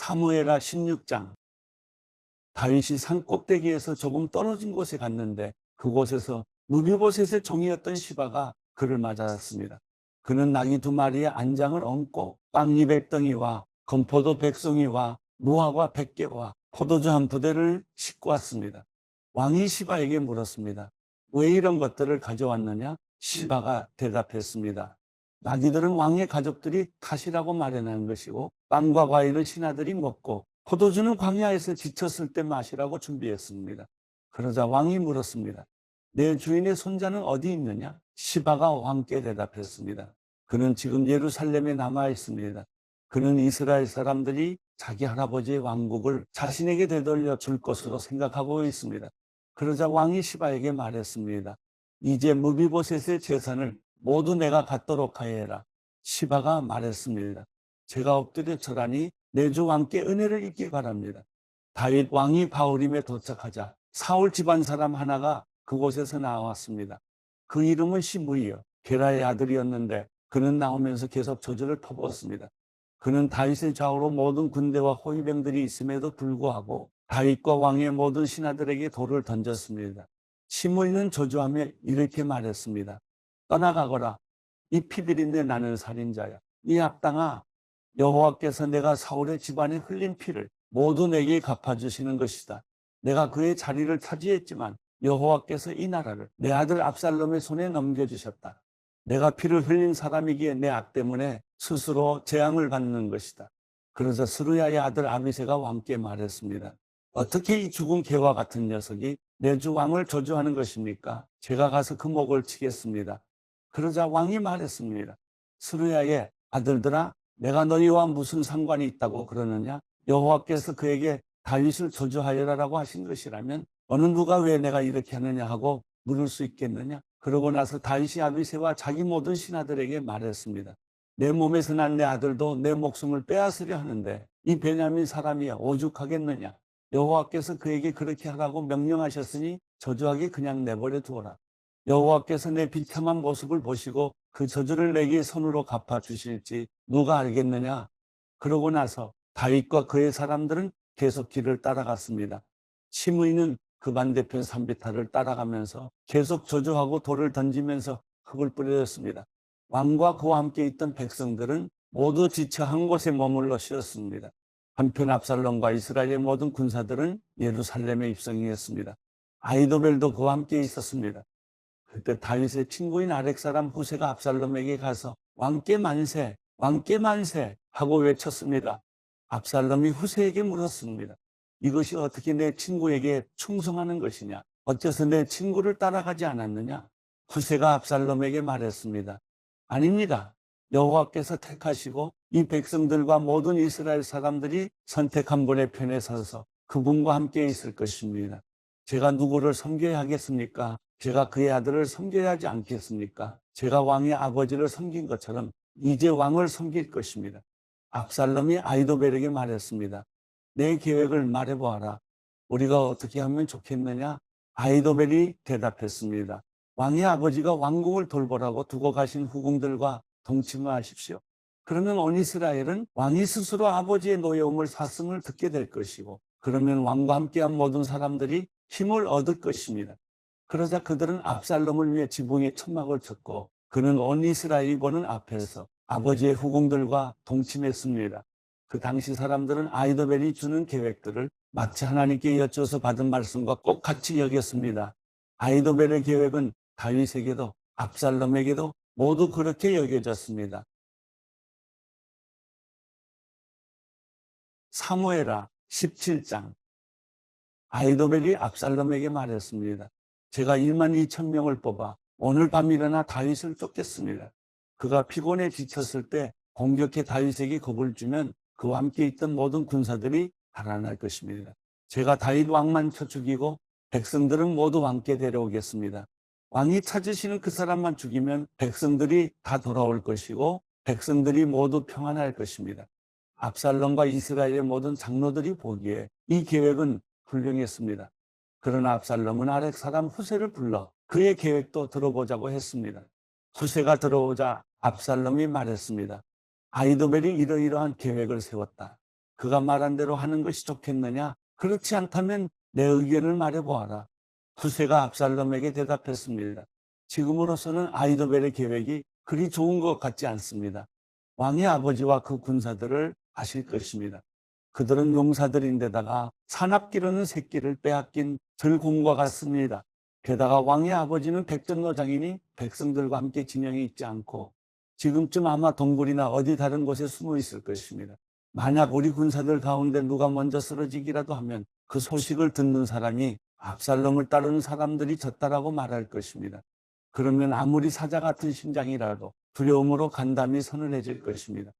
사무엘하 16장. 다윗이 산 꼭대기에서 조금 떨어진 곳에 갔는데 그곳에서 무비보셋의 종이었던 시바가 그를 맞았습니다. 그는 나귀 2마리의 안장을 얹고 빵 200덩이와 건포도 100송이와 무화과 100개와 포도주 한 부대를 싣고 왔습니다. 왕이 시바에게 물었습니다. 왜 이런 것들을 가져왔느냐? 시바가 대답했습니다. 나귀들은 왕의 가족들이 탓이라고 마련한 것이고 빵과 과일은 신하들이 먹고 포도주는 광야에서 지쳤을 때 마시라고 준비했습니다. 그러자 왕이 물었습니다. 내 주인의 손자는 어디 있느냐? 시바가 왕께 대답했습니다. 그는 지금 예루살렘에 남아 있습니다. 그는 이스라엘 사람들이 자기 할아버지의 왕국을 자신에게 되돌려 줄 것으로 생각하고 있습니다. 그러자 왕이 시바에게 말했습니다. 이제 무비보셋의 재산을 모두 내가 갖도록 하여라. 시바가 말했습니다. 제가 엎드려 절하니 내 주 왕께 은혜를 입기 바랍니다. 다윗 왕이 바후림에 도착하자 사울 집안 사람 하나가 그곳에서 나왔습니다. 그 이름은 시므이요 게라의 아들이었는데 그는 나오면서 계속 저주를 퍼붓습니다. 그는 다윗의 좌우로 모든 군대와 호위병들이 있음에도 불구하고 다윗과 왕의 모든 신하들에게 돌을 던졌습니다. 시므이는 저주하며 이렇게 말했습니다. 떠나가거라. 이 피들인데 나는 살인자야. 이 악당아, 여호와께서 내가 사울의 집안에 흘린 피를 모두 내게 갚아주시는 것이다. 내가 그의 자리를 차지했지만 여호와께서 이 나라를 내 아들 압살롬의 손에 넘겨주셨다. 내가 피를 흘린 사람이기에 내 악 때문에 스스로 재앙을 받는 것이다. 그러자 스루야의 아들 아비새가 왕께 말했습니다. 어떻게 이 죽은 개와 같은 녀석이 내 주 왕을 저주하는 것입니까? 제가 가서 그 목을 치겠습니다. 그러자 왕이 말했습니다. 스루야의 아들들아, 내가 너희와 무슨 상관이 있다고 그러느냐? 여호와께서 그에게 다윗을 저주하여라라고 하신 것이라면 어느 누가 왜 내가 이렇게 하느냐 하고 물을 수 있겠느냐? 그러고 나서 다윗이 아비새와 자기 모든 신하들에게 말했습니다. 내 몸에서 난 내 아들도 내 목숨을 빼앗으려 하는데 이 베냐민 사람이 오죽하겠느냐? 여호와께서 그에게 그렇게 하라고 명령하셨으니 저주하게 그냥 내버려 두어라. 여호와께서 내 비참한 모습을 보시고 그 저주를 내게 손으로 갚아 주실지 누가 알겠느냐? 그러고 나서 다윗과 그의 사람들은 계속 길을 따라갔습니다. 시므이는 그 반대편 산비탈을 따라가면서 계속 저주하고 돌을 던지면서 흙을 뿌렸습니다. 왕과 그와 함께 있던 백성들은 모두 지쳐 한 곳에 머물러 쉬었습니다. 한편 압살롬과 이스라엘의 모든 군사들은 예루살렘에 입성했습니다. 아히도벨도 그와 함께 있었습니다. 그때 다윗의 친구인 아렉 사람 후세가 압살롬에게 가서 왕께 만세, 왕께 만세 하고 외쳤습니다. 압살롬이 후세에게 물었습니다. 이것이 어떻게 내 친구에게 충성하는 것이냐? 어째서 내 친구를 따라가지 않았느냐? 후세가 압살롬에게 말했습니다. 아닙니다. 여호와께서 택하시고 이 백성들과 모든 이스라엘 사람들이 선택한 분의 편에 서서 그분과 함께 있을 것입니다. 제가 누구를 섬겨야 하겠습니까? 제가 그의 아들을 섬겨야 하지 않겠습니까? 제가 왕의 아버지를 섬긴 것처럼 이제 왕을 섬길 것입니다. 압살롬이 아히도벨에게 말했습니다. 내 계획을 말해보아라. 우리가 어떻게 하면 좋겠느냐? 아히도벨이 대답했습니다. 왕의 아버지가 왕국을 돌보라고 두고 가신 후궁들과 동침하십시오. 그러면 온 이스라엘은 왕이 스스로 아버지의 노여움을 사슴을 듣게 될 것이고 그러면 왕과 함께한 모든 사람들이 힘을 얻을 것입니다. 그러자 그들은 압살롬을 위해 지붕에 천막을 쳤고 그는 온 이스라엘이 보는 앞에서 아버지의 후궁들과 동침했습니다. 그 당시 사람들은 아히도벨이 주는 계획들을 마치 하나님께 여쭤서 받은 말씀과 꼭 같이 여겼습니다. 아히도벨의 계획은 다윗에게도 압살롬에게도 모두 그렇게 여겨졌습니다. 사무엘하 17장. 아히도벨이 압살롬에게 말했습니다. 제가 1만 2천 명을 뽑아 오늘 밤 일어나 다윗을 쫓겠습니다. 그가 피곤해 지쳤을 때 공격해 다윗에게 겁을 주면 그와 함께 있던 모든 군사들이 달아날 것입니다. 제가 다윗 왕만 쳐 죽이고 백성들은 모두 왕께 데려오겠습니다. 왕이 찾으시는 그 사람만 죽이면 백성들이 다 돌아올 것이고 백성들이 모두 평안할 것입니다. 압살롬과 이스라엘의 모든 장로들이 보기에 이 계획은 훌륭했습니다. 그러나 압살롬은 아렉 사람 후세를 불러 그의 계획도 들어보자고 했습니다. 후세가 들어오자 압살롬이 말했습니다. 아히도벨이 이러이러한 계획을 세웠다. 그가 말한 대로 하는 것이 좋겠느냐? 그렇지 않다면 내 의견을 말해보아라. 후세가 압살롬에게 대답했습니다. 지금으로서는 아히도벨의 계획이 그리 좋은 것 같지 않습니다. 왕의 아버지와 그 군사들을 아실 것입니다. 그들은 용사들인데다가 사납기로는 새끼를 빼앗긴 들곰과 같습니다. 게다가 왕의 아버지는 백전노장이니 백성들과 함께 진영에 있지 않고 지금쯤 아마 동굴이나 어디 다른 곳에 숨어 있을 것입니다. 만약 우리 군사들 가운데 누가 먼저 쓰러지기라도 하면 그 소식을 듣는 사람이 압살롬을 따르는 사람들이 졌다라고 말할 것입니다. 그러면 아무리 사자 같은 심장이라도 두려움으로 간담이 서늘해질 것입니다.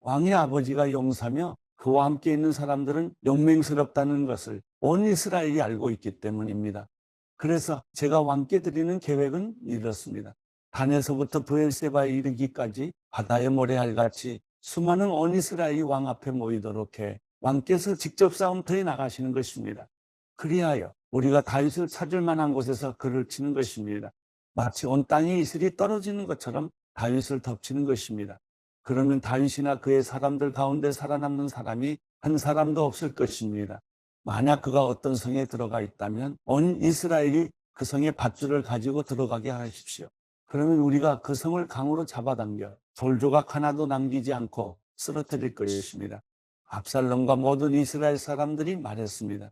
왕의 아버지가 용사며 그와 함께 있는 사람들은 용맹스럽다는 것을 온 이스라엘이 알고 있기 때문입니다. 그래서 제가 왕께 드리는 계획은 이렇습니다. 단에서부터 브엘세바에 이르기까지 바다의 모래알같이 수많은 온 이스라엘이 왕 앞에 모이도록 해 왕께서 직접 싸움터에 나가시는 것입니다. 그리하여 우리가 다윗을 찾을 만한 곳에서 그를 치는 것입니다. 마치 온 땅에 이슬이 떨어지는 것처럼 다윗을 덮치는 것입니다. 그러면 다윗이나 그의 사람들 가운데 살아남는 사람이 한 사람도 없을 것입니다. 만약 그가 어떤 성에 들어가 있다면 온 이스라엘이 그 성의 밧줄을 가지고 들어가게 하십시오. 그러면 우리가 그 성을 강으로 잡아당겨 돌조각 하나도 남기지 않고 쓰러뜨릴 것입니다. 압살롬과 모든 이스라엘 사람들이 말했습니다.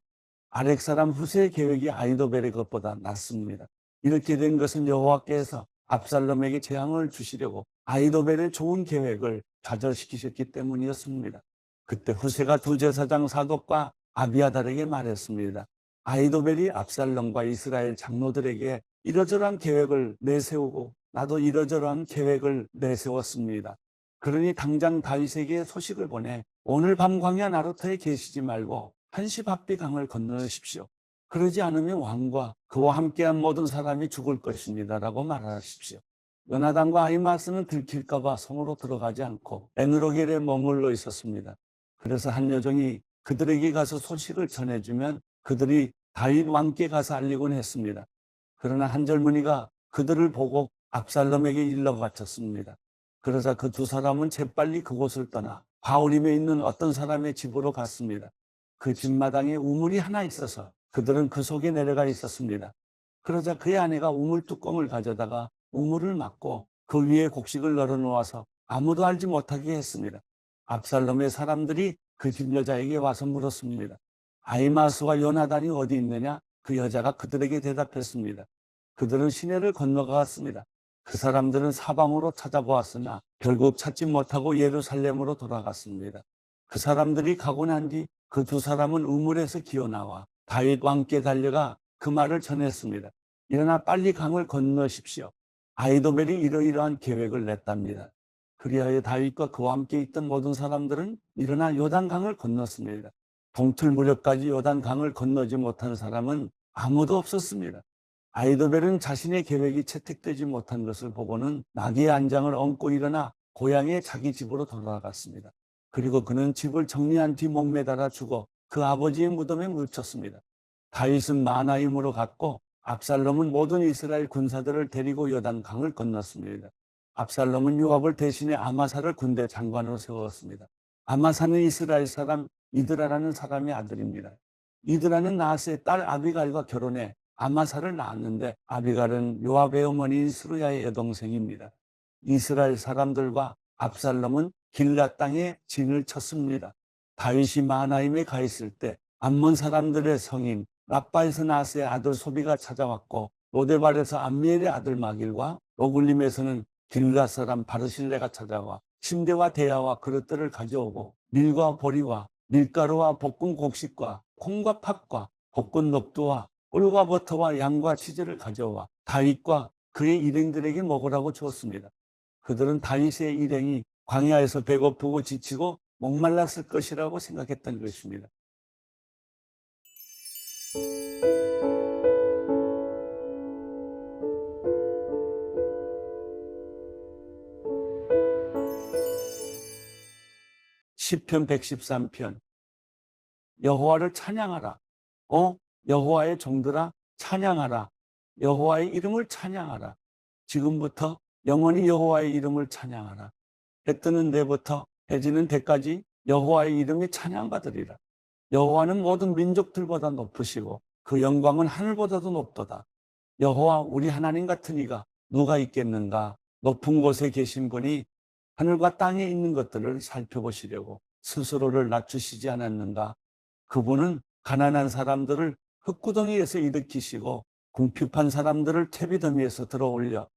아렉 사람 후세의 계획이 아히도벨의 것보다 낫습니다. 이렇게 된 것은 여호와께서 압살롬에게 재앙을 주시려고 아히도벨의 좋은 계획을 좌절시키셨기 때문이었습니다. 그때 후세가 두 제사장 사독과 아비아달에게 말했습니다. 아히도벨이 압살롬과 이스라엘 장로들에게 이러저러한 계획을 내세우고 나도 이러저러한 계획을 내세웠습니다. 그러니 당장 다윗에게 소식을 보내 오늘 밤 광야 나루터에 계시지 말고 한시바비 강을 건너십시오. 그러지 않으면 왕과 그와 함께한 모든 사람이 죽을 것입니다. 라고 말하십시오. 요나단과 아히마스는 들킬까 봐 성으로 들어가지 않고 엔로겔에 머물러 있었습니다. 그래서 한 여종이 그들에게 가서 소식을 전해주면 그들이 다윗 왕께 가서 알리곤 했습니다. 그러나 한 젊은이가 그들을 보고 압살롬에게 일러 바쳤습니다. 그러자 그 두 사람은 재빨리 그곳을 떠나 바울임에 있는 어떤 사람의 집으로 갔습니다. 그 집마당에 우물이 하나 있어서 그들은 그 속에 내려가 있었습니다. 그러자 그의 아내가 우물 뚜껑을 가져다가 우물을 막고 그 위에 곡식을 널어놓아서 아무도 알지 못하게 했습니다. 압살롬의 사람들이 그 집 여자에게 와서 물었습니다. 아히마스와 요나단이 어디 있느냐? 그 여자가 그들에게 대답했습니다. 그들은 시내를 건너갔습니다. 그 사람들은 사방으로 찾아보았으나 결국 찾지 못하고 예루살렘으로 돌아갔습니다. 그 사람들이 가고 난 뒤 그 두 사람은 우물에서 기어나와 다윗 왕께 달려가 그 말을 전했습니다. 일어나 빨리 강을 건너십시오. 아히도벨이 이러이러한 계획을 냈답니다. 그리하여 다윗과 그와 함께 있던 모든 사람들은 일어나 요단강을 건넜습니다. 동틀 무렵까지 요단강을 건너지 못한 사람은 아무도 없었습니다. 아히도벨은 자신의 계획이 채택되지 못한 것을 보고는 나귀의 안장을 얹고 일어나 고향의 자기 집으로 돌아갔습니다. 그리고 그는 집을 정리한 뒤 목매달아 죽어 그 아버지의 무덤에 묻혔습니다. 다윗은 마하나임으로 갔고 압살롬은 모든 이스라엘 군사들을 데리고 요단강을 건넜습니다. 압살롬은 요압을 대신해 아마사를 군대 장관으로 세웠습니다. 아마사는 이스라엘 사람 이드라라는 사람의 아들입니다. 이드라는 나하스의 딸 아비갈과 결혼해 아마사를 낳았는데 아비갈은 요압의 어머니인 스루야의 여동생입니다. 이스라엘 사람들과 압살롬은 길앗 땅에 진을 쳤습니다. 다윗이 마하나임에 가 있을 때 암몬 사람들의 성인 라빠에서 나스의 아들 소비가 찾아왔고 로데발에서 암미엘의 아들 마길과 로굴림에서는 길앗 사람 바르실레가 찾아와 침대와 대야와 그릇들을 가져오고 밀과 보리와 밀가루와 볶은 곡식과 콩과 팥과 볶은 녹두와 꿀과 버터와 양과 치즈를 가져와 다윗과 그의 일행들에게 먹으라고 주었습니다. 그들은 다윗의 일행이 광야에서 배고프고 지치고 목말랐을 것이라고 생각했던 것입니다. 시편 113편 여호와를 찬양하라. 여호와의 종들아 찬양하라. 여호와의 이름을 찬양하라. 지금부터 영원히 여호와의 이름을 찬양하라. 해 뜨는 데부터 해 지는 데까지 여호와의 이름이 찬양받으리라. 여호와는 모든 민족들보다 높으시고 그 영광은 하늘보다도 높도다. 여호와 우리 하나님 같은 이가 누가 있겠는가? 높은 곳에 계신 분이 하늘과 땅에 있는 것들을 살펴보시려고 스스로를 낮추시지 않았는가? 그분은 가난한 사람들을 흙구덩이에서 일으키시고 궁핍한 사람들을 퇴비더미에서 들어올려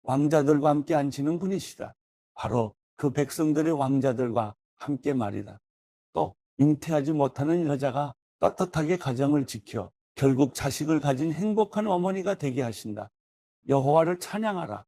왕자들과 함께 앉히는 분이시다. 바로 그 백성들의 왕자들과 함께 말이다. 또 잉태하지 못하는 여자가 떳떳하게 가정을 지켜 결국 자식을 가진 행복한 어머니가 되게 하신다. 여호와를 찬양하라.